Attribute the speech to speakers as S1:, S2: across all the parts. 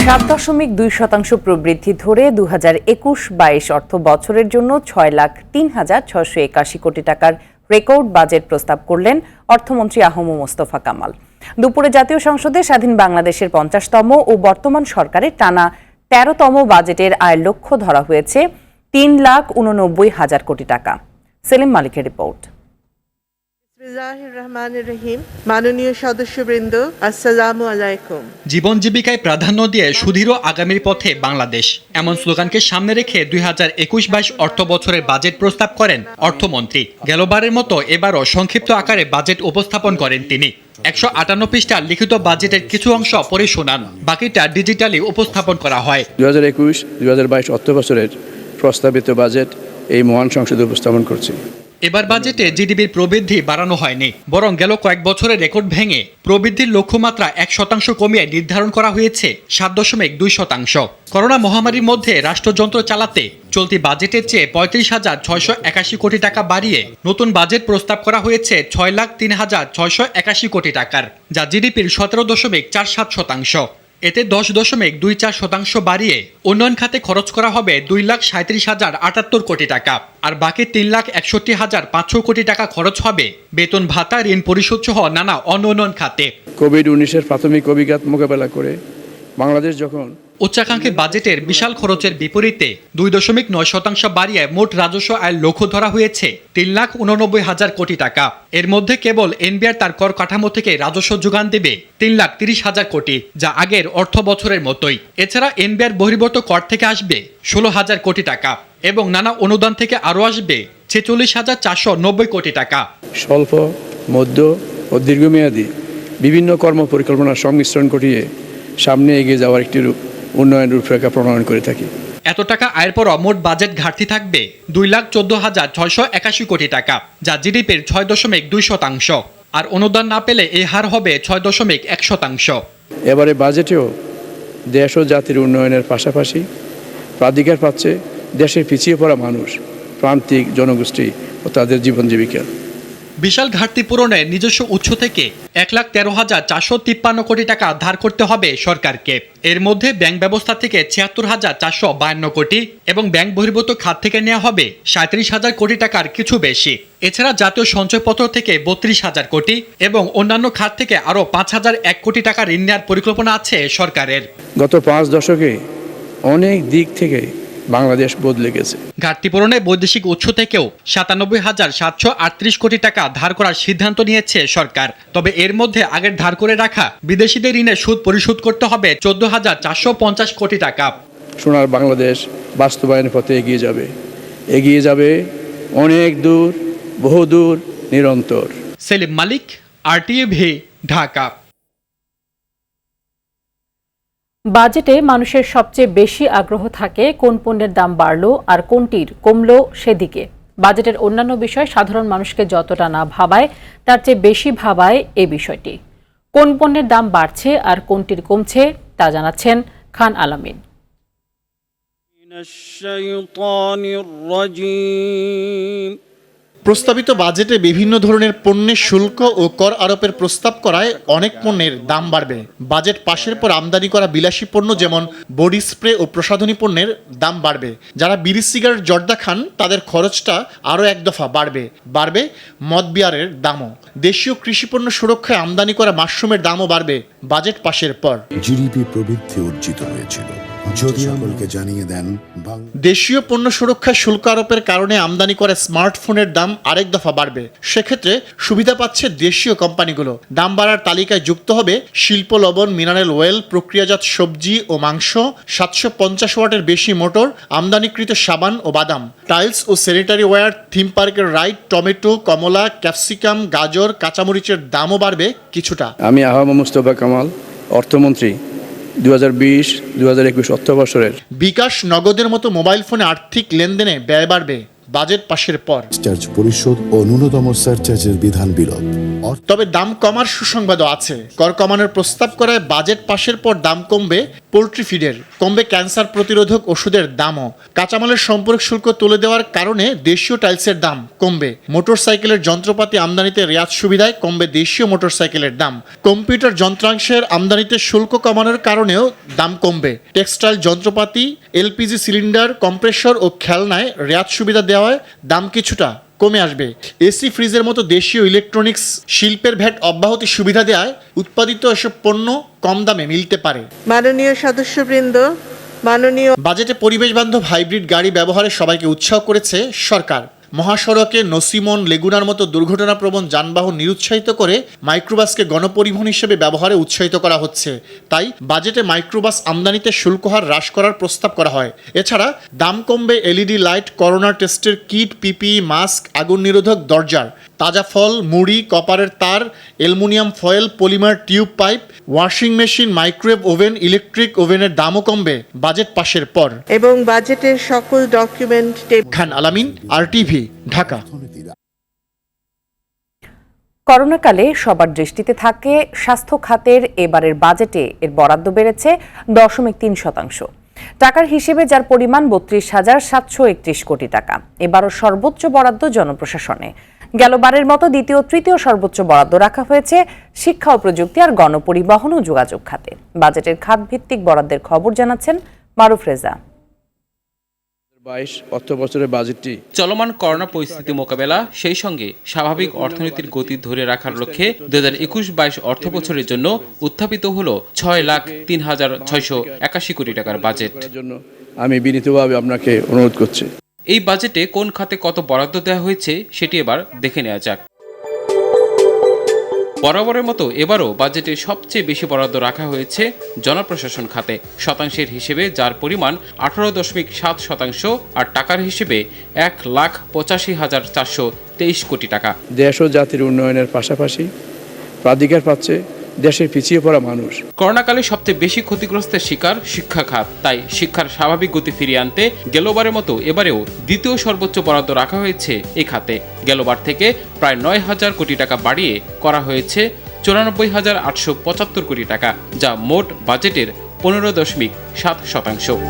S1: 7.2% প্রবৃদ্ধি ধরে 2021-22 অর্থ বছরের জন্য 6,03,681 কোটি টাকার রেকর্ড বাজেট প্রস্তাব করলেন অর্থমন্ত্রী আহম মোস্তফা কামাল। দুপুরে জাতীয় সংসদে স্বাধীন বাংলাদেশের 50তম ও বর্তমান সরকারের টানা 13তম বাজেটের আয়ের লক্ষ্য ধরা হয়েছে 3,89,000 কোটি টাকা। সেলিম মালিকের রিপোর্ট।
S2: মাননীয় সদস্যবৃন্দ, আসসালামু আলাইকুম।
S3: জীবন জীবিকায় প্রাধান্য দিয়ে সুদৃঢ় আগামীর পথে বাংলাদেশ, এমন স্লোগানকে সামনে রেখে 2021-22 অর্থ বছরের বাজেট প্রস্তাব করেন অর্থমন্ত্রী। গেলবারের মতো এবারও সংক্ষিপ্ত আকারে বাজেট উপস্থাপন করেন তিনি। 158 পৃষ্ঠার লিখিত বাজেটের কিছু অংশ পড়ে শোনান, বাকিটা ডিজিটালি উপস্থাপন করা হয়।
S4: 2021-2022 অর্থ বছরের প্রস্তাবিত বাজেট এই মহান সংসদে উপস্থাপন করছি।
S3: এবার বাজেটে জিডিপির প্রবৃদ্ধি বাড়ানো হয়নি, বরং গেল কয়েক বছরের রেকর্ড ভেঙে প্রবৃদ্ধির লক্ষ্যমাত্রা 1% কমিয়ে নির্ধারণ করা হয়েছে 7.2%। করোনা মহামারীর মধ্যে রাষ্ট্রযন্ত্র চালাতে চলতি বাজেটের চেয়ে 35,681 কোটি টাকা বাড়িয়ে নতুন বাজেট প্রস্তাব করা হয়েছে 6,03,681 কোটি টাকার, যা জিডিপির 17.47%। এতে 10.24% বাড়িয়ে উন্নয়ন খাতে খরচ করা হবে 2,37,078 কোটি টাকা, আর বাকি 3,61,500 কোটি টাকা খরচ হবে বেতন ভাতা, ঋণ পরিশোধ সহ নানা উন্নয়ন খাতে।
S4: কোভিড-19 প্রাথমিক অভিঘাত মোকাবেলা করে বাংলাদেশ যখন
S3: উচ্চাকাঙ্ক্ষী বাজেটের বিশাল খরচের বিপরীতে 2.9% বাড়িয়ে মোট রাজস্ব আয়ের লক্ষ্য ধরা হয়েছে 3,89,000 কোটি টাকা। এর মধ্যে কেবল এনবিআর তার কর কাঠামো থেকে রাজস্ব যোগান দেবে 3,30,000 কোটি, যা আগের অর্থ বছরের মতোই। এছাড়া এনবিআর বহির্ভূত কর থেকে আসবে 16,000 কোটি টাকা এবং নানা অনুদান থেকে আরও আসবে 46,490 কোটি টাকা।
S4: স্বল্প, মধ্য ও দীর্ঘমেয়াদী বিভিন্ন কর্ম পরিকল্পনার সংমিশ্রণ ঘটিয়ে সামনে এগিয়ে যাওয়ার একটি উন্নয়ন রূপরেখা প্রণয়ন করে থাকি।
S3: এত টাকা আয়ের পরও মোট বাজেট ঘাটতি থাকবে 2,14,681 কোটি টাকা, যা জিডিপির 6.2%, আর অনুদান না পেলে এই হার হবে 6.1%।
S4: এবারে বাজেটেও দেশ ও জাতির উন্নয়নের পাশাপাশি প্রাধিকার পাচ্ছে দেশের পিছিয়ে পড়া মানুষ, প্রান্তিক জনগোষ্ঠী ও তাদের জীবন জীবিকা।
S3: বিশাল ঘাটতি পূরণে নিজস্ব উৎস থেকে 1,13,453 কোটি টাকা ধার করতে হবে সরকারকে। এর মধ্যে ব্যাংক ব্যবস্থা থেকে 76,452 কোটি এবং ব্যাংক বহির্ভূত খাত থেকে নেওয়া হবে 37,000 কোটি টাকার কিছু বেশি। এছাড়া জাতীয় সঞ্চয়পত্র থেকে 32,000 কোটি এবং অন্যান্য খাত থেকে আরও 5,001 কোটি টাকা ঋণ নেওয়ার পরিকল্পনা আছে সরকারের।
S4: গত 5 দশকে অনেক দিক থেকে বাংলাদেশ বদলে গেছে।
S3: ঘাটতি পূরণে বৈদেশিক উৎস থেকেও 97,738 কোটি টাকা ধার করার সিদ্ধান্ত নিয়েছে সরকার। তবে এর মধ্যে আগের ধার করে রাখা বিদেশিদের ঋণের সুদ পরিশোধ করতে হবে 14,450 কোটি টাকা।
S4: সোনার বাংলাদেশ বাস্তবায়নের পথে এগিয়ে যাবে অনেক দূর, বহুদূর, নিরন্তর।
S3: সেলিম মালিক, RTVI, ঢাকা।
S1: বাজেটে মানুষের সবচেয়ে বেশি আগ্রহ থাকে কোন পণ্যের দাম বাড়লো আর কোনটির কমলো সেদিকে। বাজেটের অন্যান্য বিষয় সাধারণ মানুষকে যতটা না ভাবায় তার চেয়ে বেশি ভাবায় এই বিষয়টি। কোন পণ্যের দাম বাড়ছে আর কোনটির কমছে তা জানাচ্ছেন খান আলামিন।
S5: প্রস্তাবিত বাজেটে বিভিন্ন ধরনের পণ্যের শুল্ক ও কর আরোপের প্রস্তাব করায় অনেক পণ্যের দাম বাড়বে। বাজেট পাশের পর আমদানি করা বিলাসী পণ্য যেমন বডি স্প্রে ও প্রসাধনী পণ্যের দাম বাড়বে। যারা বিড়ি সিগারেট জর্দা খান তাদের খরচটা আরও এক দফা বাড়বে মদ বিয়ারের দামও। দেশীয় কৃষিপণ্য সুরক্ষায় আমদানি করা মাশরুমের দামও বাড়বে বাজেট পাশের পর।
S6: জিডিপি প্রবৃদ্ধি অর্জিত হয়েছিল, যদি সকলকে জানিয়ে দেন।
S5: দেশীয় পণ্য সুরক্ষায় শুল্ক আরোপের কারণে আমদানি করা স্মার্টফোনের দাম আরেক দফা বাড়বে। সেক্ষেত্রে সুবিধা পাচ্ছে দেশীয় কোম্পানিগুলো। দাম বাড়ার তালিকায় যুক্ত হবে শিল্প লবণ, মিনারেল ওয়েল, প্রক্রিয়াজাত সবজি ও মাংস, 750 ওয়াটের বেশি মোটর, আমদানিকৃত সাবান ও বাদাম, টাইলস ও স্যানিটারি ওয়্যার, থিম পার্কের রাইড, টমেটো, কমলা, ক্যাপসিকাম, গাজর, কাঁচামরিচের দামও বাড়বে কিছুটা।
S4: আমি আহম মোস্তফা কামাল, অর্থমন্ত্রী, 2020-2021 অর্থ বছরের
S5: বিকাশ, নগদের মতো মোবাইল ফোনে আর্থিক লেনদেনে ব্যয় বাড়বে বাজেট পাশের পর।
S6: চার্জ পরিশোধ ও ন্যূনতম সারচার্জের বিধান বিলোপ।
S5: তবে দাম কমার সুসংবাদও আছে। কর কমানোর প্রস্তাব করায় বাজেট পাশের পর দাম কমবে পোল্ট্রি ফিডের, কমবে ক্যান্সার প্রতিরোধক ওষুধের দামও। কাঁচামালের সম্পর্ক শুল্ক তুলে দেওয়ার কারণে দেশীয় টাইলসের দাম কমবে। মোটরসাইকেলের যন্ত্রপাতি আমদানিতে রেয়াত সুবিধায় কমবে দেশীয় মোটরসাইকেলের দাম। কম্পিউটার যন্ত্রাংশের আমদানিতে শুল্ক কমানোর কারণেও দাম কমবে। টেক্সটাইল যন্ত্রপাতি, এলপিজি সিলিন্ডার, কম্প্রেসর ও খেলনায় রেয়াত সুবিধা দেওয়ায় দাম কিছুটা কমে আসবে। এসি, ফ্রিজের মতো দেশীয় ইলেকট্রনিক্স শিল্পের ভ্যাট অব্যাহতি সুবিধা দেওয়ায় উৎপাদিত এসব পণ্য কম দামে মিলতে পারে।
S2: মাননীয় সদস্যবৃন্দ, মাননীয়
S5: বাজেটে পরিবেশ বান্ধব হাইব্রিড গাড়ি ব্যবহারে সবাইকে উৎসাহ করেছে সরকার। মহাসড়কে নসিমন, লেগুনার মতো দুর্ঘটনাপ্রবণ যানবাহন নিরুৎসাহিত করে মাইক্রোবাসকে গণপরিবহন হিসেবে ব্যবহারে উৎসাহিত করা হচ্ছে। তাই বাজেটে মাইক্রোবাস আমদানিতে শুল্ক হার হ্রাস করার প্রস্তাব করা হয়। এছাড়া দাম কমবে এলইডি লাইট, করোনা টেস্টের কিট, পিপিই, মাস্ক, আগুন নিরোধক দরজার, তাজা ফল, মুড়ি, কপারের তার, aluminium foil, polymer tube pipe, washing machine, microwave oven, electric ওভেনের দামও কমবে বাজেট পাশের পর।
S2: এবং বাজেটের সকল ডকুমেন্ট
S5: খান আলামিন, RTV, ঢাকা।
S7: করোনাকালে সবার দৃষ্টিতে থাকে স্বাস্থ্য খাতের এবারের বাজেটে এর বরাদ্দ বেড়েছে 0.3%। টাকার হিসেবে যার পরিমাণ 32,731 কোটি টাকা। এবারও সর্বোচ্চ বরাদ্দ জনপ্রশাসনে। গেলবারের মতো দ্বিতীয়, তৃতীয় সর্বোচ্চ বরাদ্দ রাখা হয়েছে শিক্ষা ও প্রযুক্তি আর গণপরিবহন ও যোগাযোগ খাতে। বাজেটের খাতভিত্তিক বরাদ্দের খবর জানাচ্ছেন মারুফ রেজা।
S4: 22 অর্থ বছরের বাজেটটি
S8: চলমান করোনা পরিস্থিতি মোকাবেলা, সেই সঙ্গে স্বাভাবিক অর্থনীতির গতি ধরে রাখার লক্ষ্যে 2021-22 অর্থ বছরের জন্য উত্থাপিত হল 6,03,681 কোটি টাকার বাজেট।
S4: জন্য আমি বিনীতভাবে আপনাকে অনুরোধ করছি।
S8: এই বাজেটে কোন খাতে কত বরাদ্দ দেওয়া হয়েছে সেটি এবার দেখে নেওয়া যাক। বরাবরের মতো এবারও বাজেটে সবচেয়ে বেশি বরাদ্দ রাখা হয়েছে জনপ্রশাসন খাতে। শতাংশের হিসেবে যার পরিমাণ 18.7% আর টাকার হিসেবে 1,85,423 কোটি টাকা।
S4: দেশ ও জাতির উন্নয়নের পাশাপাশি প্রাধিকার পাচ্ছে দেশের পিছিয়ে পড়া মানুষ।
S8: করোনাকালে সবচেয়ে বেশি ক্ষতিগ্রস্তের শিকার শিক্ষা খাত। তাই শিক্ষার স্বাভাবিক গতি ফিরিয়ে আনতে গেলবারের মতো এবারেও দ্বিতীয় সর্বোচ্চ বরাদ্দ রাখা হয়েছে এই খাতে। গেলবার থেকে প্রায় 9,000 কোটি টাকা বাড়িয়ে করা হয়েছে 94,875 কোটি টাকা, যা মোট বাজেটের 15.7%।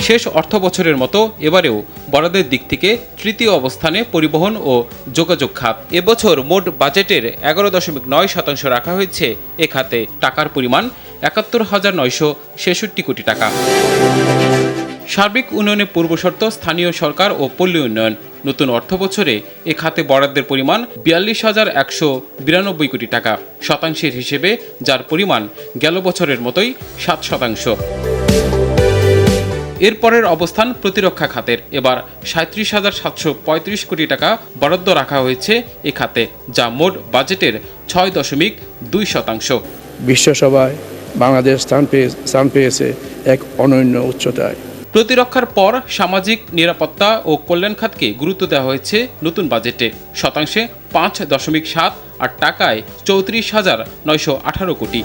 S8: শেষ অর্থ বছরের মতো এবারেও বরাদ্দের দিক থেকে তৃতীয় অবস্থানে পরিবহন ও যোগাযোগ খাত। এবছর মোট বাজেটের 11.9% রাখা হয়েছে এ খাতে। টাকার পরিমাণ 71,966 কোটি টাকা। সার্বিক উন্নয়নের পূর্বশর্ত স্থানীয় সরকার ও পল্লী উন্নয়ন। নতুন অর্থ বছরে এ খাতে বরাদ্দের পরিমাণ 42,192 কোটি টাকা। শতাংশের হিসেবে যার পরিমাণ গেল বছরের মতোই 7%। এরপরের অবস্থান প্রতিরক্ষা খাতের। এবার 37,735 কোটি টাকা বরাদ্দ রাখা হয়েছে এ খাতে, যা মোট বাজেটের 6.2%।
S4: বিশ্বসভায় বাংলাদেশ স্থান পেয়েছে এক অনন্য উচ্চতায়।
S8: প্রতিরক্ষার পর সামাজিক নিরাপত্তা ও কল্যাণ খাতকে গুরুত্ব দেওয়া হয়েছে নতুন বাজেটে। শতাংশে 5.7 আর টাকায় 34,918 কোটি।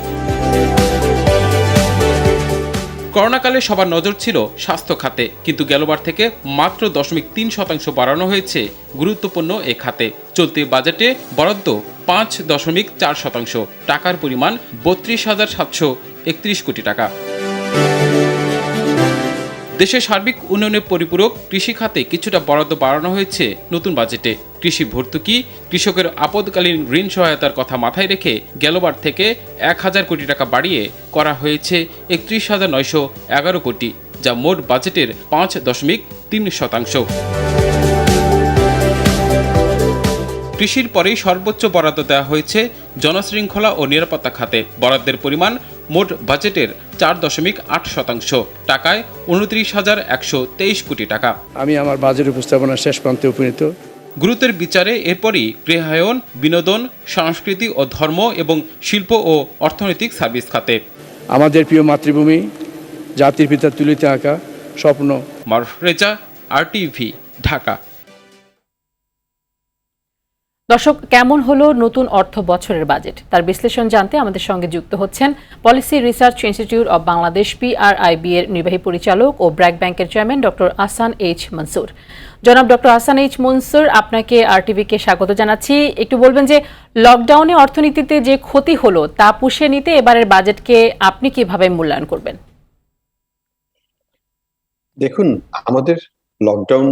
S8: করোনাকালে সবার নজর ছিল স্বাস্থ্য খাতে, কিন্তু গেলবার থেকে মাত্র 0.3% বাড়ানো হয়েছে গুরুত্বপূর্ণ এ খাতে। চলতি বাজেটে বরাদ্দ 5.4%। টাকার পরিমাণ 32,731 কোটি টাকা। দেশের সার্বিক উন্নয়নের পরিপূরক কৃষি খাতে কিছুটা বরাদ্দ বাড়ানো হয়েছে নতুন বাজেটে। কৃষি ভর্তুকি, কৃষকের আপদকালীন ঋণ সহায়তার কথা মাথায় রেখে গেলবার থেকে 1,000 কোটি টাকা বাড়িয়ে করা হয়েছে 31,911 কোটি, যা মোট বাজেটের 5.3%। কৃষির পরেই সর্বোচ্চ বরাদ্দ দেওয়া হয়েছে জনশৃঙ্খলা ও নিরাপত্তা খাতে। বরাদ্দের পরিমাণ মোট বাজেটের 4.8%। টাকায় 29,123 কোটি টাকা।
S4: আমি আমার বাজেট উপস্থাপনা শেষ প্রান্তে উপনীত।
S8: গুরুত্বের বিচারে এরপরই গৃহায়ন, বিনোদন, সংস্কৃতি ও ধর্ম এবং শিল্প ও অর্থনৈতিক সার্ভিস খাতে।
S4: আমাদের প্রিয় মাতৃভূমি, জাতির পিতার তুলিতে আঁকা স্বপ্ন।
S8: মারুফ রেজা, RTV, ঢাকা।
S1: দর্শক, কেমন হলো নতুন অর্থ বছরের বাজেট, তার বিশ্লেষণ জানতে আমাদের সঙ্গে যুক্ত হচ্ছেন policy research institute of Bangladesh PRIB এর নির্বাহী পরিচালক ও ব্র্যাক ব্যাংকের chairman doctor Ahsan H Mansur. জনাব ডক্টর আহসান এইচ মনসুর, আপনাকে RTV-কে স্বাগত জানাচ্ছি। একটু বলবেন যে লকডাউনে অর্থনীতিতে যে ক্ষতি হলো তা পুষিয়ে নিতে এবারের বাজেটকে আপনি কিভাবে মূল্যায়ন করবেন?
S9: দেখুন, আমাদের লকডাউন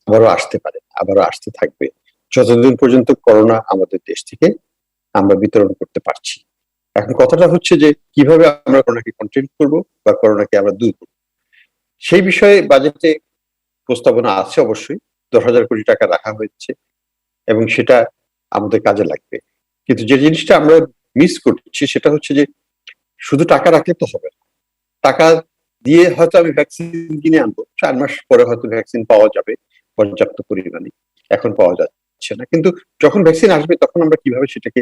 S9: আবারও আসতে পারে, আবারও আসতে থাকবে যতদিন পর্যন্ত করোনা আমাদের দেশ থেকে আমরা বিতরণ করতে পারছি। এখন কথাটা হচ্ছে যে কিভাবে আমরা করোনাকে কন্ট্রোল করব বা করোনাকে আমরা দূর করব। সেই বিষয়ে বাজেটে প্রস্তাবনা আছে, অবশ্যই 10,000 কোটি টাকা রাখা হয়েছে এবং সেটা আমাদের কাজে লাগবে। কিন্তু যে জিনিসটা আমরা মিস করছি সেটা হচ্ছে যে শুধু টাকা রাখলে তো হবে না। টাকা দিয়ে হয়তো আমি ভ্যাকসিন কিনে আনবো, 4 মাস পরে হয়তো ভ্যাকসিন পাওয়া যাবে পর্যাপ্ত পরিমাণে, এখন পাওয়া যাচ্ছে না। কিন্তু যখন ভ্যাকসিন আসবে তখন আমরা কিভাবে সেটাকে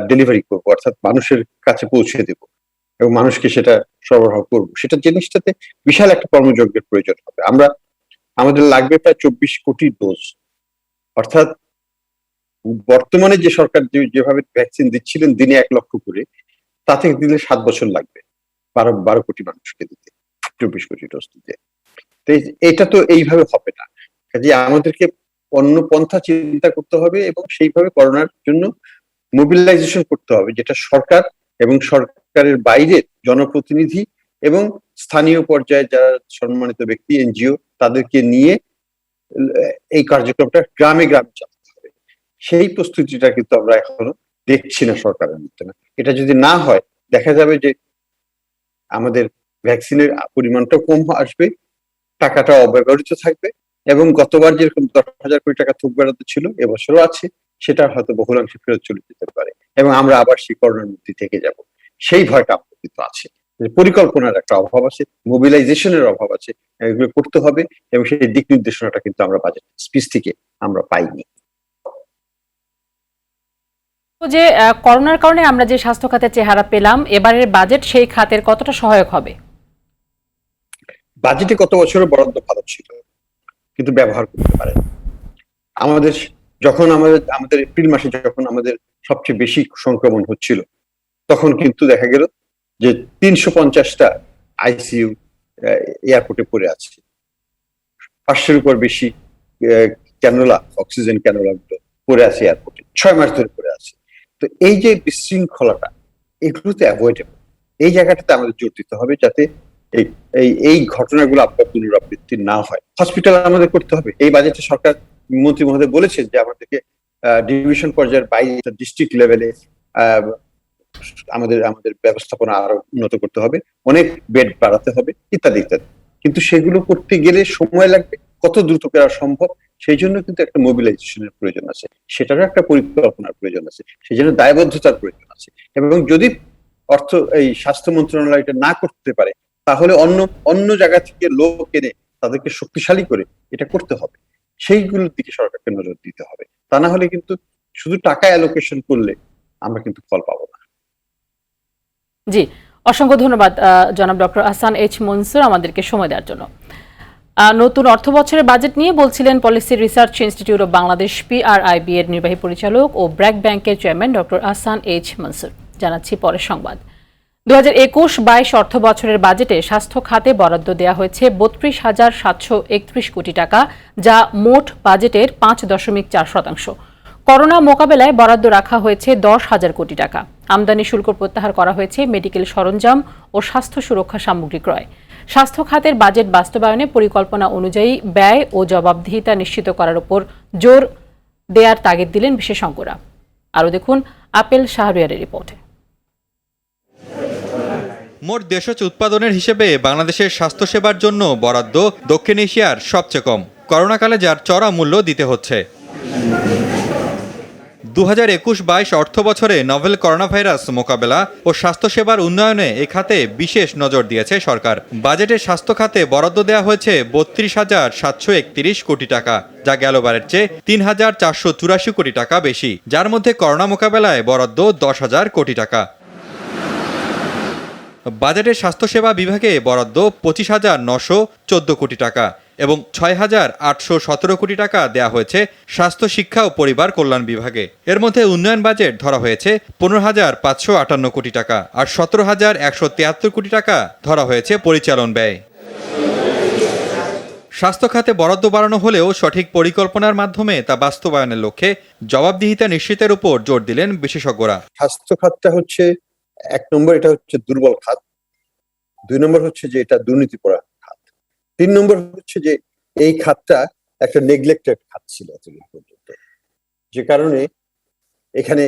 S9: ডেলিভারি করবো, অর্থাৎ মানুষের কাছে পৌঁছে দেবো এবং মানুষকে সেটা সরবরাহ করবো, সেটা জিনিসটাতে বিশাল একটা কর্মযজ্ঞের প্রয়োজন হবে। আমাদের লাগবে প্রায় 24 কোটি ডোজ, অর্থাৎ বর্তমানে যে সরকার যেভাবে ভ্যাকসিন দিচ্ছিলেন দিনে 1 লক্ষ করে, তা থেকে দিলে 7 বছর লাগবে 12 কোটি মানুষকে দিতে, 24 কোটি ডোজ দিতে। তো এটা তো এইভাবে হবে না। কাজে আমাদেরকে অন্য পন্থা চিন্তা করতে হবে এবং সেইভাবে করোনার জন্য মোবিলাইজেশন করতে হবে, যেটা সরকার এবং সরকারের বাইরে জনপ্রতিনিধি এবং স্থানীয় পর্যায়ে যারা সম্মানিত ব্যক্তি, NGO, তাদেরকে নিয়ে এই কার্যক্রমটা গ্রামে গ্রামে চালাতে হবে। সেই প্রস্তুতিটা কিন্তু আমরা এখনো দেখছি না সরকারের মধ্যে। না, এটা যদি না হয় দেখা যাবে যে আমাদের ভ্যাকসিনের পরিমাণটাও কম আসবে, টাকাটা অব্যবহৃত থাকবে এবং গতবার যেরকম 10,000 কোটি টাকা থোক বেড়াতে ছিল, এবছরও আছে, সেটা হয়তো বহুলাংশে ফেরত চলে যেতে পারে এবং আমরা আবার সেই করোনার মধ্যে থেকে যাব। সেই ভয়টা আমাদের কিন্তু আছে। পরিকল্পনার একটা অভাব আছে, মোবিলাইজেশনের অভাব আছে, এগুলো করতে হবে এবং সেই দিক নির্দেশনাটা কিন্তু আমরা বাজেট স্পিচ থেকে আমরা পাইনি।
S1: যে করোনার কারণে আমরা যে স্বাস্থ্য খাতের চেহারা পেলাম, এবারের বাজেট সেই খাতের কতটা সহায়ক হবে?
S9: বাজেটে গত বছরের বরাদ্দ ভালো ছিল, কিন্তু ব্যবহার করতে পারে যখন আমাদের এপ্রিল মাসে যখন আমাদের সবচেয়ে বেশি সংক্রমণ হচ্ছিল, তখন কিন্তু দেখা গেল যে 350টা ICU এয়ারপোর্টে পড়ে আছে, 500-এর উপর বেশি ক্যানোলা, অক্সিজেন ক্যানোলা গুলো পড়ে আছে এয়ারপোর্টে, 6 মাস ধরে পড়ে আছে। তো এই যে বিশৃঙ্খলাটা, এগুলোতে অ্যাভয়েডেবল, এই জায়গাটাতে আমাদের জোর দিতে হবে যাতে এই ঘটনাগুলো আবার পুনরাবৃত্তি না হয়। হসপিটাল আমাদের করতে হবে। এই বাজেটে সরকার মন্ত্রী মহোদয় বলেছেন যে আমাদেরকে ডিভিশন পর্যায়ের বাইরে ডিস্ট্রিক্ট লেভেলে আমাদের ব্যবস্থাপনা আরো উন্নত করতে হবে, অনেক বেড বাড়াতে হবে, ইত্যাদি ইত্যাদি। কিন্তু সেগুলো করতে গেলে সময় লাগবে, কত দ্রুত করা সম্ভব সেই জন্য কিন্তু একটা মোবিলাইজেশনের প্রয়োজন আছে, সেটারও একটা পরিকল্পনার প্রয়োজন আছে, সেই জন্য দায়বদ্ধতার প্রয়োজন আছে। এবং যদি এই স্বাস্থ্য মন্ত্রণালয় এটা না করতে পারে, তাহলে অন্য জায়গা থেকে লোক এনে তাদেরকে শক্তিশালী করে এটা করতে হবে। সেইগুলোর দিকে সরকারকে নজর দিতে হবে। তা না হলে কিন্তু শুধু টাকা অ্যালোকেশন করলে আমরা কিন্তু ফল পাবো না।
S1: জি, অসংখ্য ধন্যবাদ জনাব ডক্টর আহসান এইচ মনসুর আমাদেরকে সময় দেওয়ার জন্য। নতুন অর্থ বছরের বাজেট নিয়ে বলছিলেন policy research institute of Bangladesh PRIB এর নির্বাহী পরিচালক ও ব্র্যাক ব্যাংকের chairman doctor Ahsan H Mansur. জানাচ্ছি পরের সংবাদ। 2021-22 অর্থ বছরের বাজেটে স্বাস্থ্য খাতে বরাদ্দ দেওয়া হয়েছে 32,731 কোটি টাকা, যা মোট বাজেটের 5.4%। করোনা মোকাবেলায় বরাদ্দ রাখা হয়েছে 10,000 কোটি টাকা। আমদানি শুল্ক প্রত্যাহার করা হয়েছে মেডিকেল সরঞ্জাম ও স্বাস্থ্য সুরক্ষা সামগ্রী ক্রয়। স্বাস্থ্য খাতের বাজেট বাস্তবায়নে পরিকল্পনা অনুযায়ী ব্যয় ও জবাবদিহিতা নিশ্চিত করার উপর জোর দেওয়ার তাগিদ দিলেন বিশেষজ্ঞরা। আরও দেখুন আপেল শাহরিয়ারের রিপোর্টে।
S10: মোট দেশজ উৎপাদনের হিসেবে বাংলাদেশের স্বাস্থ্যসেবার জন্য বরাদ্দ দক্ষিণ এশিয়ার সবচেয়ে কম, করোনাকালে যার চড়া মূল্য দিতে হচ্ছে। 2021-22 অর্থ বছরে নভেল করোনা ভাইরাস মোকাবেলা ও স্বাস্থ্যসেবার উন্নয়নে এ খাতে বিশেষ নজর দিয়েছে সরকার। বাজেটে স্বাস্থ্য খাতে বরাদ্দ দেওয়া হয়েছে 32,731 কোটি টাকা, যা গেলবারের চেয়ে 3,484 কোটি টাকা বেশি, যার মধ্যে করোনা মোকাবেলায় বরাদ্দ 10,000 কোটি টাকা। বাজেটে স্বাস্থ্যসেবা বিভাগে বরাদ্দ 25,914 কোটি টাকা, এবং 6,817 কোটি টাকা দেয়া হয়েছে স্বাস্থ্য শিক্ষা ও পরিবার কল্যাণ বিভাগে। এর মধ্যে উন্নয়ন বাজেট ধরা হয়েছে 15,558 কোটি টাকা আর 17,173 কোটি টাকা ধরা হয়েছে পরিচালন ব্যয়। স্বাস্থ্য খাতে বরাদ্দ বাড়ানো হলেও সঠিক পরিকল্পনার মাধ্যমে তা বাস্তবায়নের লক্ষ্যে জবাবদিহিতা নিশ্চিতের উপর জোর দিলেন বিশেষজ্ঞরা।
S9: স্বাস্থ্য খাতটা হচ্ছে 1 নম্বর, এটা হচ্ছে দুর্বল খাত। 2 নম্বর হচ্ছে যে এটা দুর্নীতিপরা খাত। 3 নম্বর হচ্ছে যে এই খাতটা একটা নেগলেক্টেড খাত ছিল এতদিন পর্যন্ত, যে কারণে এখানে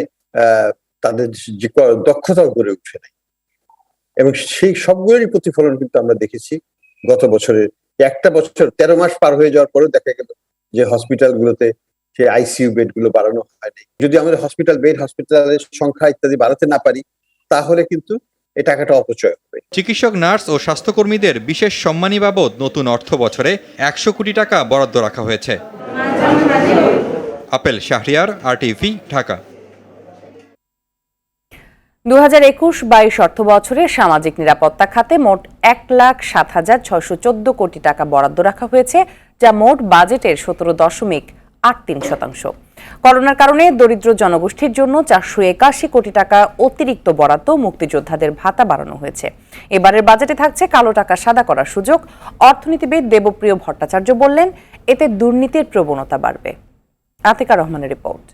S9: তাদের যে দক্ষতাও গড়ে উঠে নাই, এবং সেই সবগুলোরই প্রতিফলন কিন্তু আমরা দেখেছি গত বছরের। একটা বছর 13 মাস পার হয়ে যাওয়ার পরেও দেখা গেল যে হসপিটালগুলোতে সেই আইসিইউ বেডগুলো বাড়ানো হয়নি। যদি আমাদের হসপিটালের সংখ্যা ইত্যাদি বাড়াতে না পারি, তাহলে কিন্তু এই টাকাটা অপচয় হবে।
S10: চিকিৎসক, নার্স ও স্বাস্থ্যকর্মীদের বিশেষ সম্মানী বাবদ নতুন অর্থ বছরে 100 কোটি টাকা বরাদ্দ রাখা হয়েছে। Apple Shahriar, RTV, Dhaka.
S7: 2021-22 অর্থ বছরে সামাজিক নিরাপত্তা খাতে মোট 1,07,614 কোটি টাকা বরাদ্দ রাখা হয়েছে, যা মোট বাজেটের 17.83%। করোনার কারণে দরিদ্র জনগোষ্ঠীর জন্য 481 কোটি টাকা অতিরিক্ত বরাদ্দ, মুক্তিযোদ্ধাদের ভাতা বাড়ানো হয়েছে। এবারের বাজেটে থাকছে কালো টাকা সাদা করার সুযোগ। অর্থনীতিবিদ দেবপ্রিয় ভট্টাচার্য বললেন, এতে দুর্নীতির প্রবণতা বাড়বে। আতিকা রহমানের রিপোর্ট।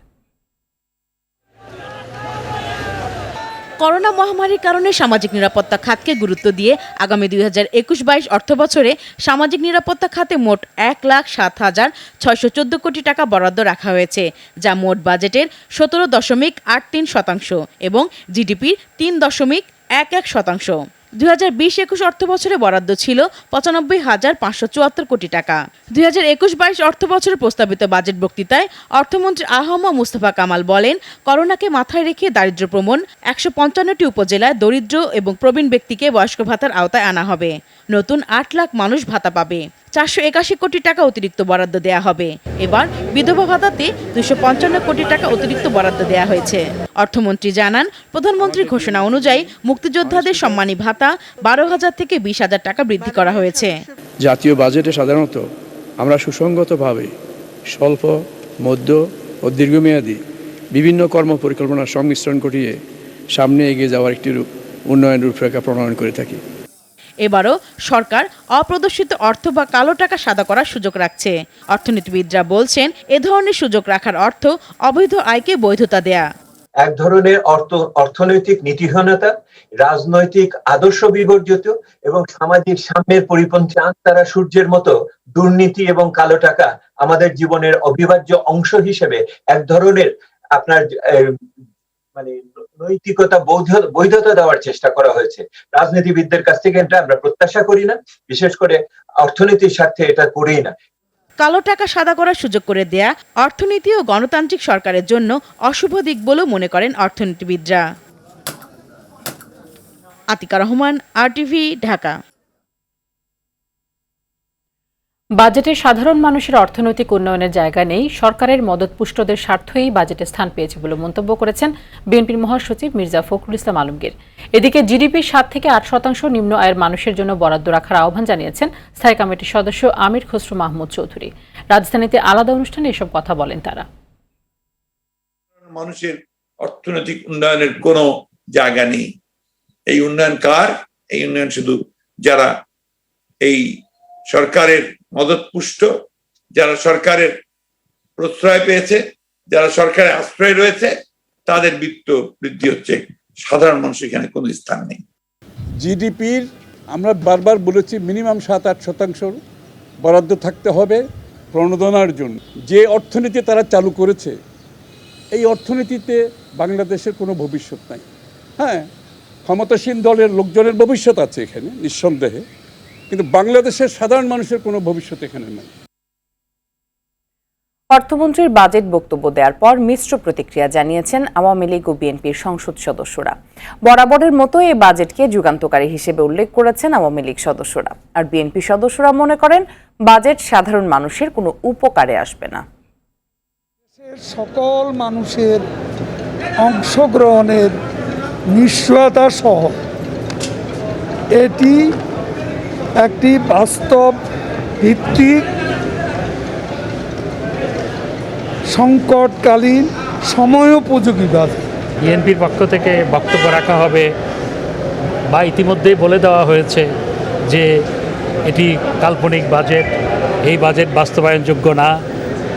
S11: করোনা মহামারীর কারণে সামাজিক নিরাপত্তা খাতকে গুরুত্ব দিয়ে আগামী 2021-22 অর্থ বছরে সামাজিক নিরাপত্তা খাতে মোট 1,07,614 কোটি টাকা বরাদ্দ রাখা হয়েছে, যা মোট বাজেটের 17.83% এবং জিডিপির 3.11%। 2020-21 অর্থ বছরে বরাদ্দ ছিল 95,574 কোটি টাকা। 2021-22 অর্থ বছরের প্রস্তাবিত বাজেট বক্তৃতায় অর্থমন্ত্রী আহমদ মুস্তফা কামাল বলেন, করোনাকে মাথায় রেখে দারিদ্র্য প্রবণ 155টি উপজেলায় দরিদ্র এবং প্রবীণ ব্যক্তিকে বয়স্ক ভাতার আওতায় আনা হবে। নতুন 8 লাখ মানুষ ভাতা পাবে। 481 কোটি টাকা অতিরিক্ত বরাদ্দ দেয়া হবে। এবার বিধবা ভাতাতে 255 কোটি টাকা অতিরিক্ত বরাদ্দ দেয়া হয়েছে। অর্থমন্ত্রী জানান, প্রধানমন্ত্রীর ঘোষণা অনুযায়ী মুক্তিযোদ্ধাদের সম্মানী ভাতা 12,000 থেকে 20,000 টাকা বৃদ্ধি করা হয়েছে।
S4: জাতীয় বাজেটে সাধারণত আমরা সুসংগতভাবে স্বল্প, মধ্য ও দীর্ঘমেয়াদী বিভিন্ন কর্ম পরিকল্পনার সংমিশ্রণ ঘটিয়ে সামনে এগিয়ে যাওয়ার একটি উন্নয়ন রূপরেখা প্রণয়ন করে থাকি।
S11: এবারও সরকার অপ্রদর্শিত অর্থ বা কালো টাকা সাদা করার সুযোগ রাখছে। অর্থনীতিবিদরা বলছেন, এ ধরনের সুযোগ রাখার অর্থ অবৈধ আয়কে বৈধতা দেয়া।
S12: এক ধরনের অর্থনৈতিক নীতিহীনতা, রাজনৈতিক আদর্শ বিবর্জিত এবং সামাজিক সাম্যের পরিপন্থী তারা সূর্যের মতো দুর্নীতি এবং কালো টাকা আমাদের জীবনের অবিভাজ্য অংশ হিসেবে এক ধরনের আপনার মানে নৈতিকতা বৈধতা দেওয়ার চেষ্টা করা হয়েছে। রাজনীতিবিদদের কাছ থেকে এটা আমরা প্রত্যাশা করি না, বিশেষ করে অর্থনীতির স্বার্থে এটা করেই না।
S11: কালো টাকা সাদা করার সুযোগ করে দেয়া অর্থনীতি ও গণতান্ত্রিক সরকারের জন্য অশুভ দিক বলেও মনে করেন অর্থনীতিবিদরা। আতিকা রহমান, RTV, ঢাকা।
S1: বাজেটে সাধারণ মানুষের অর্থনৈতিক উন্নয়নের জায়গা নেই, সরকারের মদতপুষ্টদের স্বার্থই বাজেটে স্থান পেয়েছে বলে মন্তব্য করেছেন বিএনপির মহাসচিব মির্জা ফখরুল ইসলাম আলমগীর। এদিকে জিডিপির 7 থেকে 8% নিম্ন আয়ের মানুষের জন্য বরাদ্দ রাখার আহ্বান জানিয়েছেন স্থায়ী কমিটির সদস্য আমির খসরু মাহমুদ চৌধুরী। রাজধানীতে আলাদা অনুষ্ঠানে এসব কথা বলেন তারা।
S13: মানুষের অর্থনৈতিক উন্নয়নের কোনো জায়গা নেই। এই উন্নয়ন কার? এই উন্নয়ন শুধু যারা এই সরকারের মদতপুষ্ট, যারা সরকারের প্রশ্রয় পেয়েছে, যারা সরকারের আশ্রয় রয়েছে, তাদের বিত্ত বৃদ্ধি হচ্ছে। সাধারণ মানুষ এখানে কোনো স্থান নেই।
S14: জিডিপির আমরা বারবার বলেছি মিনিমাম 7-8% বরাদ্দ থাকতে হবে প্রণোদনার জন্য। যে অর্থনীতি তারা চালু করেছে, এই অর্থনীতিতে বাংলাদেশের কোনো ভবিষ্যৎ নাই। হ্যাঁ, ক্ষমতাসীন দলের লোকজনের ভবিষ্যৎ আছে এখানে নিঃসন্দেহে, কিন্তু বাংলাদেশের সাধারণ মানুষের কোনো ভবিষ্যৎ এখানে নেই।
S7: অর্থমন্ত্রীর বাজেট বক্তব্য দেওয়ার পর মিশ্র প্রতিক্রিয়া জানিয়েছেন আওয়ামী লীগ ও বিএনপির সংসদ সদস্যরা। বরাবরের মতো এই বাজেটকে যুগান্তকারী হিসেবে উল্লেখ করেছেন আওয়ামী লীগ সদস্যরা। আর বিএনপি সদস্যরা মনে করেন বাজেট সাধারণ মানুষের কোনো উপকারে আসবে না।
S15: সকল মানুষের অংশগ্রহণের নিশ্চয়তা সহ এটি একটি বাস্তব ভিত্তিক সংকটকালীন সময়োপযোগী বাজেট।
S16: বিএনপির পক্ষ থেকে বক্তব্য রাখা হবে বা ইতিমধ্যেই বলে দেওয়া হয়েছে যে এটি কাল্পনিক বাজেট, এই বাজেট বাস্তবায়নযোগ্য না।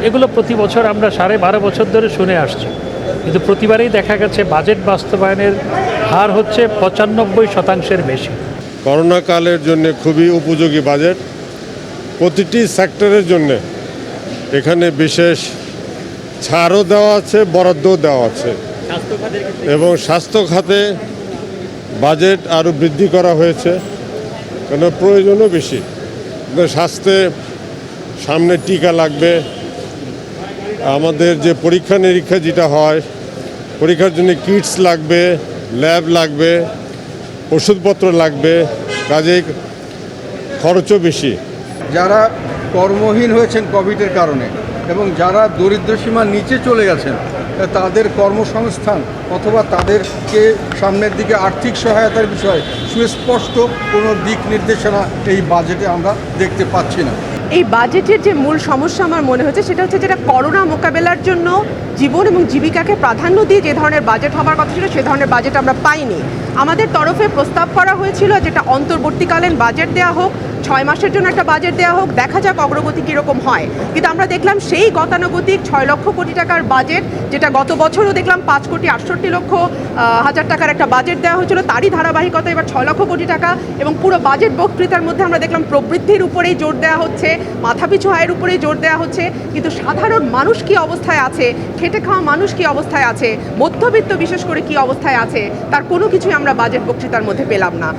S16: এগুলো প্রতি বছর আমরা 12.5 বছর ধরে শুনে আসছি, কিন্তু প্রতিবারেই দেখা গেছে বাজেট বাস্তবায়নের হার হচ্ছে 95% বেশি।
S17: করোনা কালের জন্য খুবই উপযোগী বাজেট। প্রতিটি সেক্টরের জন্য এখানে বিশেষ ছাড়ও দেওয়া আছে, বরাদ্দও দেওয়া আছে এবং স্বাস্থ্য খাতে বাজেট আরও বৃদ্ধি করা হয়েছে, কেন প্রয়োজনও বেশি। স্বাস্থ্যে সামনে টিকা লাগবে, আমাদের যে পরীক্ষা নিরীক্ষা যেটা হয় পরীক্ষার জন্য কিটস লাগবে, ল্যাব লাগবে, ওষুধপত্র লাগবে, কাজে খরচও বেশি।
S18: যারা কর্মহীন হয়েছেন কোভিডের কারণে এবং যারা দরিদ্র সীমার নিচে চলে গেছেন তাদের কর্মসংস্থান অথবা তাদেরকে সামনের দিকে আর্থিক সহায়তার বিষয়ে সুস্পষ্ট কোনো দিক নির্দেশনা এই বাজেটে আমরা দেখতে পাচ্ছি না।
S19: এই বাজেটের যে মূল সমস্যা আমার মনে হচ্ছে সেটা হচ্ছে যেটা করোনা মোকাবেলার জন্য জীবন এবং জীবিকাকে প্রাধান্য দিয়ে যে ধরনের বাজেট হওয়ার কথা ছিল সে ধরনের বাজেট আমরা পাইনি। আমাদের তরফে প্রস্তাব করা হয়েছিল যেটা অন্তর্বর্তীকালীন বাজেট দেওয়া হোক, 6 মাসের জন্য একটা বাজেট দেওয়া হোক, দেখা যাক অগ্রগতি কীরকম হয়। কিন্তু আমরা দেখলাম সেই গতানুগতিক 6 লক্ষ কোটি টাকার বাজেট, যেটা গত বছরও দেখলাম 5,68,00,000 টাকার একটা বাজেট দেওয়া হয়েছিল, তারই ধারাবাহিকতা এবার 6 লক্ষ কোটি টাকা। এবং পুরো বাজেট বক্তৃতার মধ্যে আমরা দেখলাম প্রবৃদ্ধির উপরেই জোর দেওয়া হচ্ছে, মাথাপিছু আয়ের উপরেই জোর দেওয়া হচ্ছে, কিন্তু সাধারণ মানুষ কী অবস্থায় আছে, খেটে খাওয়া মানুষ কী অবস্থায় আছে, মধ্যবিত্ত বিশেষ করে কী অবস্থায় আছে, তার কোনো কিছুই আমরা বাজেট বক্তৃতার মধ্যে পেলাম না।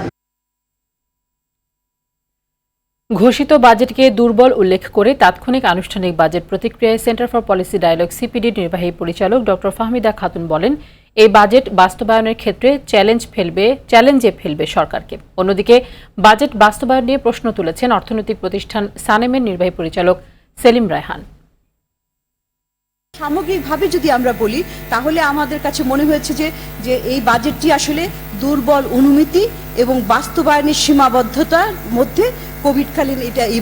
S1: ঘোষিত বাজেটকে দুর্বল উল্লেখ করে তাৎক্ষণিক আনুষ্ঠানিক বাজেট প্রতিক্রিয়ায় সেন্টার ফর পলিসি ডায়ালগ সিপিডির নির্বাহী পরিচালক ডক্টর ফাহমিদা খাতুন বলেন, এই বাজেট বাস্তবায়নের ক্ষেত্রে চ্যালেঞ্জে ফেলবে সরকারকে। অন্যদিকে বাজেট বাস্তবায়ন নিয়ে প্রশ্ন তুলেছেন অর্থনৈতিক প্রতিষ্ঠান সানেমের নির্বাহী পরিচালক সেলিম রায়হান।
S20: সামগ্রিকভাবে যদি আমরা বলি তাহলে আমাদের কাছে মনে হয়েছে যে এই বাজেটটি আসলে দুর্বল অনুমিতি এবং বাস্তবায়নের সীমাবদ্ধতার মধ্যে কোভিডকালীন এই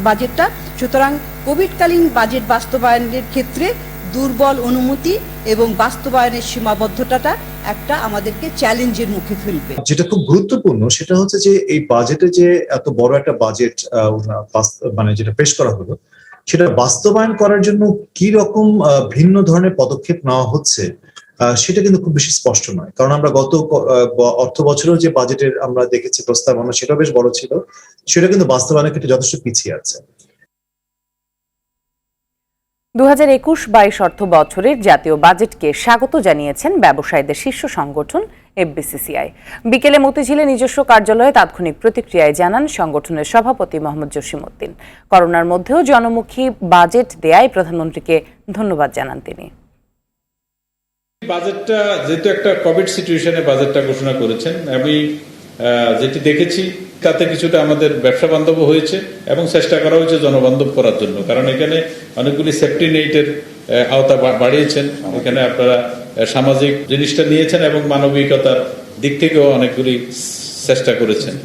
S20: বাজেটটা। সুতরাং কোভিডকালীন বাজেট বাস্তবায়নের ক্ষেত্রে দুর্বল অনুমতি এবং বাস্তবায়নের সীমাবদ্ধতাটা একটা আমাদেরকে চ্যালেঞ্জের মুখে ফেলবে।
S21: যেটা খুব গুরুত্বপূর্ণ সেটা হচ্ছে যে এই বাজেটে যে এত বড় একটা বাজেট মানে যেটা পেশ করা হলো সেটা বাস্তবায়ন করার জন্য কি রকম ভিন্ন ধরনের পদক্ষেপ নেওয়া হচ্ছে সেটা কিন্তু খুব বেশি স্পষ্ট নয়। কারণ আমরা গত অর্থ বছরেও যে বাজেটের আমরা দেখেছি প্রস্তাবনা সেটা বেশ বড় ছিল, সেটা কিন্তু বাস্তবায়নের ক্ষেত্রে যথেষ্ট পিছিয়ে আছে।
S7: 2021-22 অর্থ বছরের জাতীয় বাজেটকে স্বাগত জানিয়েছেন ব্যবসায়ীদের শীর্ষ সংগঠন এফবিসিসিআই। বিকেলে মতিঝিলে নিজস্ব কার্যালয়ে তাৎক্ষণিক প্রতিক্রিয়ায় জানান সংগঠনের সভাপতি মোহাম্মদ জসিমউদ্দিন। করোনার মধ্যেও জনমুখী বাজেট দেয়ায় প্রধানমন্ত্রীকে ধন্যবাদ জানান তিনি।
S22: বাজেটটা যেহেতু একটা কোভিড সিচুয়েশনে বাজেটটা ঘোষণা করেছেন, আমি যেটি দেখেছি তাতে কিছুটা আমাদের ব্যবসা বান্ধব হয়েছে এবং চেষ্টা করা হয়েছে জনবান্ধব করার জন্য। কারণ এখানে অনেকগুলি সেফটি নেটের আওতা বাড়িয়েছেন, এখানে আপনারা সামাজিক জিনিসটা নিয়েছেন এবং মানবিকতার দিক থেকেও অনেকগুলি চেষ্টা করেছেন।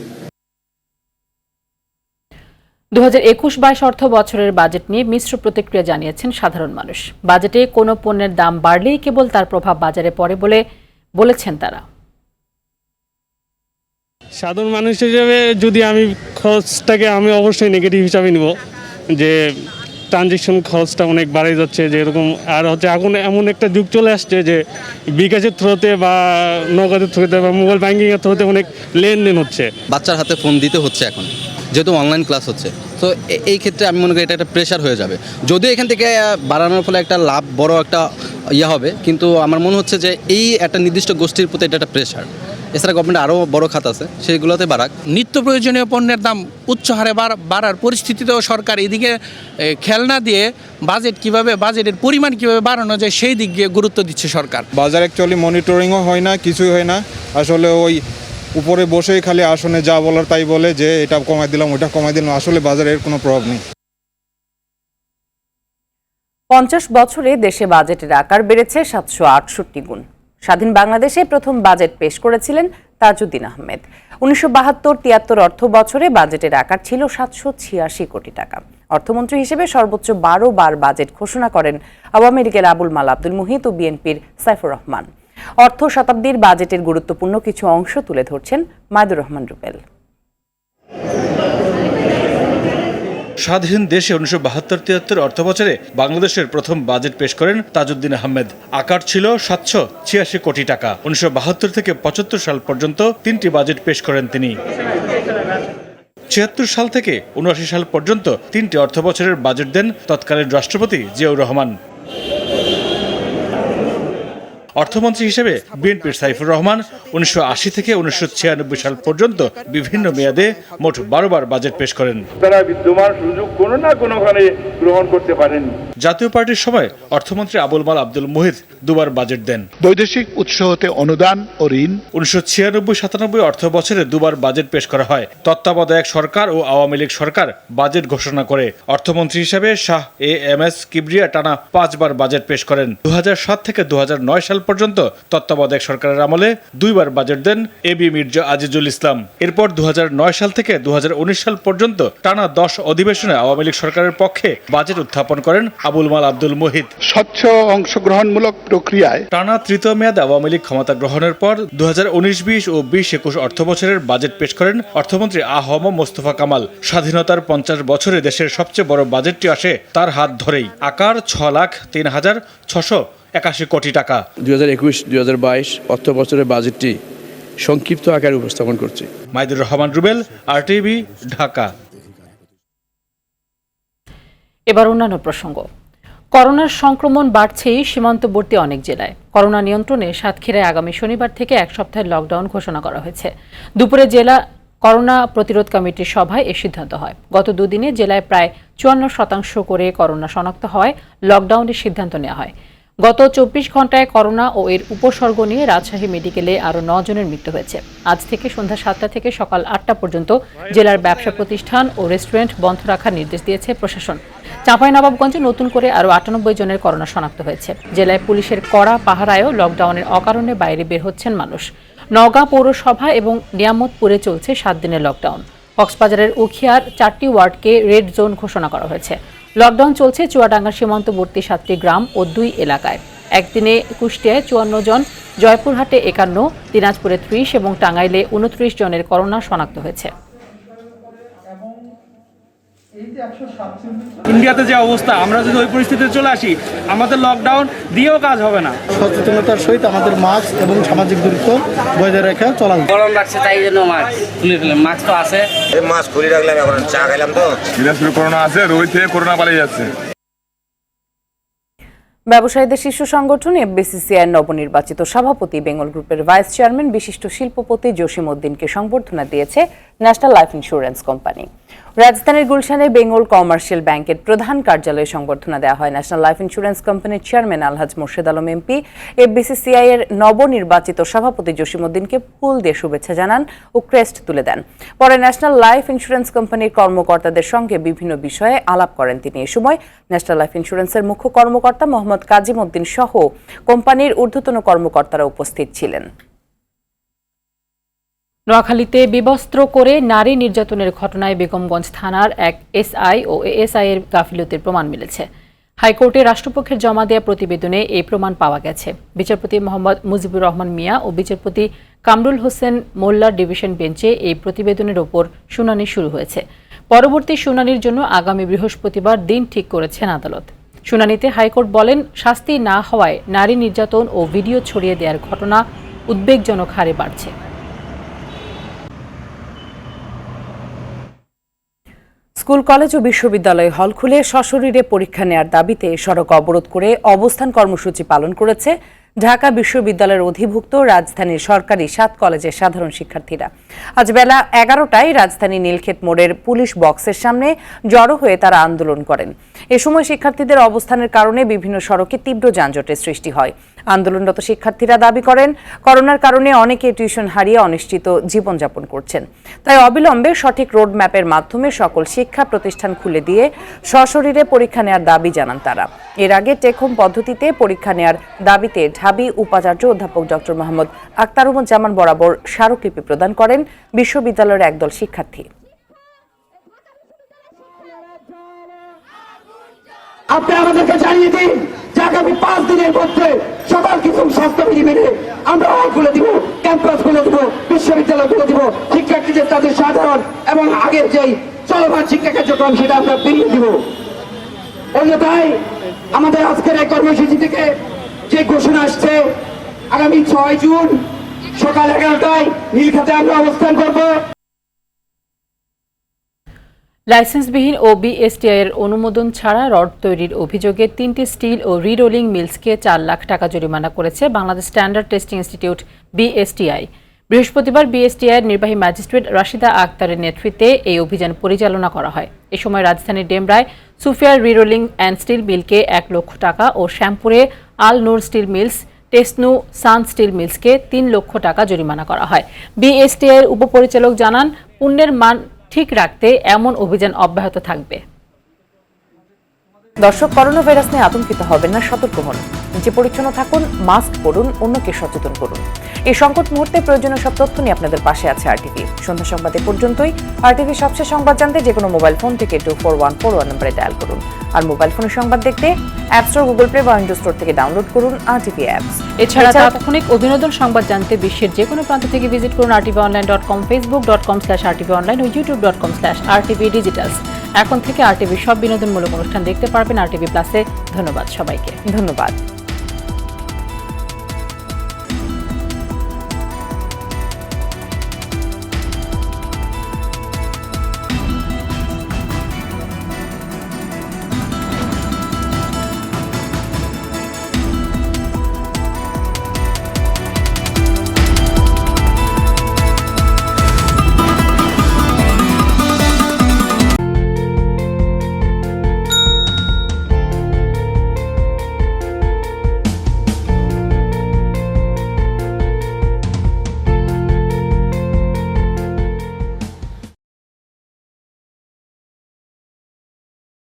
S1: 2021-22 অর্থ বছরের বাজেট নিয়ে মিশ্র প্রতিক্রিয়া জানিয়েছেন সাধারণ মানুষ। বাজেটে কোনো পণ্যের দাম বাড়লেই কেবল তার প্রভাব বাজারে পড়ে বলেছেন তারা।
S23: সাধারণ মানুষ হিসেবে যদি আমি খরচটাকে আমি অবশ্যই নেগেটিভ হিসাবে নিব, যে ট্রানজেকশন খরচটা অনেক বাড়ে যাচ্ছে, যে এরকম আর হচ্ছে এখন এমন একটা যুগ চলে আসছে যে বিকাশের থ্রুতে বা নগদের থ্রুতে বা মোবাইল ব্যাঙ্কিংয়ের থ্রুতে অনেক লেনদেন হচ্ছে।
S24: বাচ্চার হাতে ফোন দিতে হচ্ছে এখন, যেহেতু অনলাইন ক্লাস হচ্ছে, তো এই ক্ষেত্রে আমি মনে করি এটা একটা প্রেশার হয়ে যাবে। যদিও এখান থেকে বাড়ানোর ফলে একটা লাভ বড় একটা হবে, কিন্তু আমার মনে হচ্ছে যে এই একটা নির্দিষ্ট গোষ্ঠীর প্রতি এটা একটা প্রেশার। এছাড়া গভর্নমেন্ট আরও বড় খাত আছে, সেগুলোতে বাড়াক।
S25: নিত্য প্রয়োজনীয় পণ্যের দাম উচ্চ হারে বাড়ার পরিস্থিতিতেও সরকার এদিকে খেয়াল না দিয়ে বাজেটের পরিমাণ কিভাবে বাড়ানো যায় সেই দিক দিয়ে গুরুত্ব দিচ্ছে সরকার।
S26: বাজার অ্যাকচুয়ালি মনিটরিংও হয় না, কিছুই হয় না। আসলে ওই উপরে বসেই খালি আসনে যা বলার তাই বলে যে এটা কমাই দিলাম ওটা কমাই দিলাম, আসলে বাজারের কোনো প্রভাব নেই।
S7: 50 বছরে দেশে বাজেটের আকার বেড়েছে 768 গুণ। স্বাধীন বাংলাদেশে প্রথম বাজেট পেশ করেছিলেন তাজউদ্দিন আহমেদ। 1972-73 অর্থ বছরে বাজেটের আকার ছিল 786 কোটি টাকা। অর্থমন্ত্রী হিসেবে সর্বোচ্চ 12 বার বাজেট ঘোষণা করেন আওয়ামী লীগের আবুল মাল আব্দুল মুহিত ও বিএনপির সাইফুর রহমান। অর্থ শতাব্দীর বাজেটের গুরুত্বপূর্ণ কিছু অংশ তুলে ধরছেন মাইদুর রহমান রুবেল।
S2: স্বাধীন দেশে 1972-73 অর্থ বছরে বাংলাদেশের প্রথম বাজেট পেশ করেন তাজউদ্দিন আহমেদ। আকার ছিল 786 কোটি টাকা। 1972 থেকে 75 সাল পর্যন্ত 3টি বাজেট পেশ করেন তিনি। 76 সাল থেকে 79 সাল পর্যন্ত 3টি অর্থ বছরের বাজেট দেন তৎকালীন রাষ্ট্রপতি জিয়াউর রহমান। অর্থমন্ত্রী হিসেবে বিএনপির সাইফুর রহমান 1980 থেকে 1996 সাল পর্যন্ত বিভিন্ন মেয়াদে মোট 12 বার বাজেট পেশ করেন।
S3: তারা বিদ্যমান সুযোগ কোনো না কোনোখানে গ্রহণ করতে পারেন।
S2: জাতীয় পার্টির সময় অর্থমন্ত্রী আবুল মাল আব্দুল মুহিত দুবার বাজেট দেন।
S5: বৈদেশিক উৎস হতে অনুদান ও ঋণ।
S2: 1996-97 অর্থ বছরে দুবার বাজেট পেশ করা হয়। তত্ত্বাবধায়ক সরকার ও আওয়ামী লীগ সরকার বাজেট ঘোষণা করে। অর্থমন্ত্রী হিসেবে শাহ এএমএস কিবরিয়া টানা 5 বার বাজেট পেশ করেন। 2007 থেকে 2009 সাল পর্যন্ত তত্ত্বাবধায়ক সরকারের আমলে 2 বার বাজেট দেন এবি মির্জা আজিজুল ইসলাম। এরপর 2009 সাল থেকে 2019 সাল পর্যন্ত টানা 10 অধিবেশনে আওয়ামী লীগ সরকারের পক্ষে বাজেট উত্থাপন করেন আবুল মাল আব্দুল মুহিত।
S5: স্বচ্ছ অংশগ্রহণমূলক প্রক্রিয়ায়
S2: টানা তৃতীয় মেয়াদে আওয়ামী লীগ ক্ষমতা গ্রহণের পর 2019-20 ও 20-21 অর্থ বছরের বাজেট পেশ করেন অর্থমন্ত্রী আ.হ.ম মোস্তফা কামাল। স্বাধীনতার 50 বছরে দেশের সবচেয়ে বড় বাজেটটি আসে তার হাত ধরেই। আকার 6,03,681 কোটি টাকা।
S4: 2021-2022 অর্থ বছরের বাজেটটি সংক্ষিপ্ত আকারে উপস্থাপন করছে।
S2: মাইদুর রহমান রুবেল, RTV, ঢাকা।
S1: এবার অন্যান্য প্রসঙ্গ। করোনার সংক্রমণ বাড়ছেই সীমান্তবর্তী অনেক জেলায়। করোনা নিয়ন্ত্রণে সাতক্ষীরায় আগামী শনিবার থেকে 1 সপ্তাহের লকডাউন ঘোষণা করা হয়েছে। দুপুরে জেলা করোনা প্রতিরোধ কমিটির সভায় এ সিদ্ধান্ত হয়। গত দুদিনে জেলায় প্রায় 54% করে করোনা শনাক্ত হওয়ায় লকডাউনের সিদ্ধান্ত নেওয়া হয়। গত 24 ঘন্টায় করোনা ও এর উপসর্গ নিয়ে রাজশাহী মেডিকেলে আরও 9 জনের মৃত্যু হয়েছে। আজ থেকে সন্ধ্যা 7টা থেকে সকাল 8টা পর্যন্ত জেলার ব্যবসা প্রতিষ্ঠান ও রেস্টুরেন্ট বন্ধ রাখার নির্দেশ দিয়েছে প্রশাসন। চাঁপাইনবাবগঞ্জে নতুন করে আরও 98 জনের করোনা শনাক্ত হয়েছে। জেলায় পুলিশের কড়া পাহারায়ও লকডাউনের অকারণে বাইরে বের হচ্ছেন মানুষ। নওগাঁ পৌরসভা এবং নিয়ামতপুরে চলছে 7 দিনের লকডাউন। কক্সবাজারের উখিয়ার 4টি ওয়ার্ডকে রেড জোন ঘোষণা করা হয়েছে। লকডাউন চলছে চুয়াডাঙ্গার সীমান্তবর্তী 7টি গ্রাম ও 2 এলাকায়। একদিনে কুষ্টিয়ায় 54 জন, জয়পুরহাটে 51, দিনাজপুরে 30 এবং টাঙ্গাইলে 29 জনের করোনা শনাক্ত হয়েছে।
S6: ইন্ডিয়াতে যে অবস্থা, আমরা যদি ওই পরিস্থিতিতে চলে আসি, আমাদের লকডাউন দিয়েও কাজ হবে না।
S5: সচেতনতার সহিত আমাদের মাস্ক এবং সামাজিক দূরত্ব বজায় রেখে চলা উচিত।
S8: গরম লাগছে তাই জন্য মাস্ক খুলে ফেললাম। মাস্ক তো আছে,
S9: মাস্ক খুলে রাখলাম, এখন চা খাইলাম তো।
S3: দিনাজপুরে করোনা আছে, রোহিত থেকে করোনা পালিয়ে যাচ্ছে।
S7: ব্যবসায়ীদের শীর্ষ সংগঠন এফবিসিসিআই নবনির্বাচিত সভাপতি বেঙ্গল গ্রুপের ভাইস চেয়ারম্যান বিশিষ্ট শিল্পপতি জসিম উদ্দিনকে সংবর্ধনা দিয়েছে ন্যাশনাল লাইফ ইন্স্যুরেন্স কোম্পানি। রাজধানীর গুলশানে বেঙ্গল কমার্শিয়াল ব্যাংকের প্রধান কার্যালয়ে সংবর্ধনা দেওয়া হয়। ন্যাশনাল লাইফ ইন্স্যুরেন্স কোম্পানির চেয়ারম্যান আলহাজ মোর্শেদ আলম এমপি এফবিসিসিআই এর নবনির্বাচিত সভাপতি জসিম উদ্দিনকে ফুল দিয়ে শুভেচ্ছা জানান ও ক্রেস্ট তুলে দেন। পরে ন্যাশনাল লাইফ ইন্স্যুরেন্স কোম্পানির কর্মকর্তাদের সঙ্গে বিভিন্ন বিষয়ে আলাপ করেন তিনি। এ সময় ন্যাশনাল লাইফ ইন্স্যুরেন্সের মুখ্য কর্মকর্তা মোহাম্মদ কাজিম উদ্দিন সহ কোম্পানির ঊর্ধ্বতন কর্মকর্তারা উপস্থিত ছিলেন।
S1: নোয়াখালীতে বিবস্ত্র করে নারী নির্যাতনের ঘটনায় বেগমগঞ্জ থানার এক এসআই ও এএসআই এর গাফিলতির প্রমাণ মিলেছে। হাইকোর্টে রাষ্ট্রপক্ষের জমা দেওয়া প্রতিবেদনে এই প্রমাণ পাওয়া গেছে। বিচারপতি মোহাম্মদ মুজিবুর রহমান মিয়া ও বিচারপতি কামরুল হোসেন মোল্লার ডিভিশন বেঞ্চে এই প্রতিবেদনের ওপর শুনানি শুরু হয়েছে। পরবর্তী শুনানির জন্য আগামী বৃহস্পতিবার দিন ঠিক করেছেন আদালত। শুনানিতে হাইকোর্ট বলেন, শাস্তি না হওয়ায় নারী নির্যাতন ও ভিডিও ছড়িয়ে দেওয়ার ঘটনা উদ্বেগজনক হারে বাড়ছে।
S7: স্কুল, কলেজ ও বিশ্ববিদ্যালয় হল খুলে সশরীরে পরীক্ষা নেওয়ার দাবিতে সড়ক অবরোধ করে অবস্থান কর্মসূচি পালন করেছে ঢাকা বিশ্ববিদ্যালয়ের অধিভুক্ত রাজধানীর সরকারি 7 কলেজের সাধারণ শিক্ষার্থীরা। আজ বেলা 11টায় রাজধানী নীলক্ষেত মোড়ের পুলিশ বক্সের সামনে জড়ো হয়ে তারা আন্দোলন করেন। এ সময় শিক্ষার্থীদের অবস্থানের কারণে বিভিন্ন সড়কে তীব্র যানজটের সৃষ্টি হয়। আন্দোলনরত শিক্ষার্থীরা দাবি করেন, করোনার কারণে অনেকে টিউশন হারিয়ে অনিশ্চিত জীবনযাপন করছেন। তাই অবিলম্বে সঠিক রোড ম্যাপের মাধ্যমে সকল শিক্ষা প্রতিষ্ঠান খুলে দিয়ে সশরীরে পরীক্ষা নেওয়ার দাবি জানান তারা। এর আগে টেক হোম পদ্ধতিতে পরীক্ষা নেওয়ার দাবিতে ঢাবি উপাচার্য অধ্যাপক ডক্টর মোহাম্মদ আখতারুজ্জামান বরাবর স্মারকলিপি প্রদান করেন বিশ্ববিদ্যালয়ের একদল শিক্ষার্থী।
S10: আপনি আমাদেরকে জানিয়ে দিন যে আগামী 5 দিনের মধ্যে সকল কিছু স্বাস্থ্যবিধি মেনে আমরা হল খুলে দিব, ক্যাম্পাস খুলে দিব, বিশ্ববিদ্যালয় খুলে দিব, শিক্ষার্থীদের তাদের সাধারণ এবং আগের যেই চলমান শিক্ষা কার্যক্রম সেটা আমরা ফিরিয়ে দিব। অন্যথায় আমাদের আজকের এই কর্মসূচি থেকে যে ঘোষণা আসছে, আগামী 6 জুন সকাল 11টায় নীলখাতে আমরা অবস্থান করব।
S1: লাইসেন্সবিহীন ও বিএসটিআই এর অনুমোদন ছাড়া রড তৈরির অভিযোগে 3টি স্টিল ও রিরোলিং মিলসকে 4 লাখ টাকা জরিমানা করেছে Bangladesh standard testing institute BSTI. বৃহস্পতিবার বিএসটিআই এর নির্বাহী ম্যাজিস্ট্রেট রাশিদা আক্তারের নেতৃত্বে এই অভিযান পরিচালনা করা হয়। এ সময় রাজধানীর ডেমরায় সুফিয়ার রিরোলিং অ্যান্ড স্টিল মিলকে 1 লক্ষ টাকা ও শ্যামপুরে আল নূর স্টিল মিলস, টেসনু সান স্টিল মিলসকে 3 লক্ষ টাকা জরিমানা করা হয়। বিএসটিআই এর উপপরিচালক জানান, পণ্যের মান ঠিক রাখতে এমন অভিযান অব্যাহত থাকবে।
S7: দর্শক, করোনা ভাইরাস নিয়ে আতঙ্কিত হবেন না, সতর্ক হন, নিজে পরিচ্ছন্ন থাকুন, মাস্ক পরুন, অন্যকে সচেতন করুন। এই সংকট মুহূর্তে প্রয়োজনীয় সব তথ্য নিয়ে আপনাদের পাশে আছে আরটিভি। সন্ধ্যা সংবাদে পর্যন্তই। আরটিভি সবশেষ সংবাদ জানতে যে কোনো মোবাইল ফোন থেকে 24141 নম্বরে ডায়াল করুন। আর মোবাইল ফোনে সংবাদ দেখতে অ্যাপ স্টোর, গুগল প্লে বা উইন্ডোজ স্টোর থেকে ডাউনলোড করুন আরটিভি অ্যাপস।
S1: এছাড়া তাৎক্ষণিক ও বিনোদন সংবাদ জানতে বিশ্বের যে কোনো প্রান্ত থেকে ভিজিট করুন rtvonline.com, facebook.com/rtvonline ও youtube.com/rtvdigitals। এখন থেকে আরটিভির সব বিনোদনমূলক অনুষ্ঠান দেখতে পারবেন আরটিভি প্লাসে। ধন্যবাদ সবাইকে।
S7: ধন্যবাদ।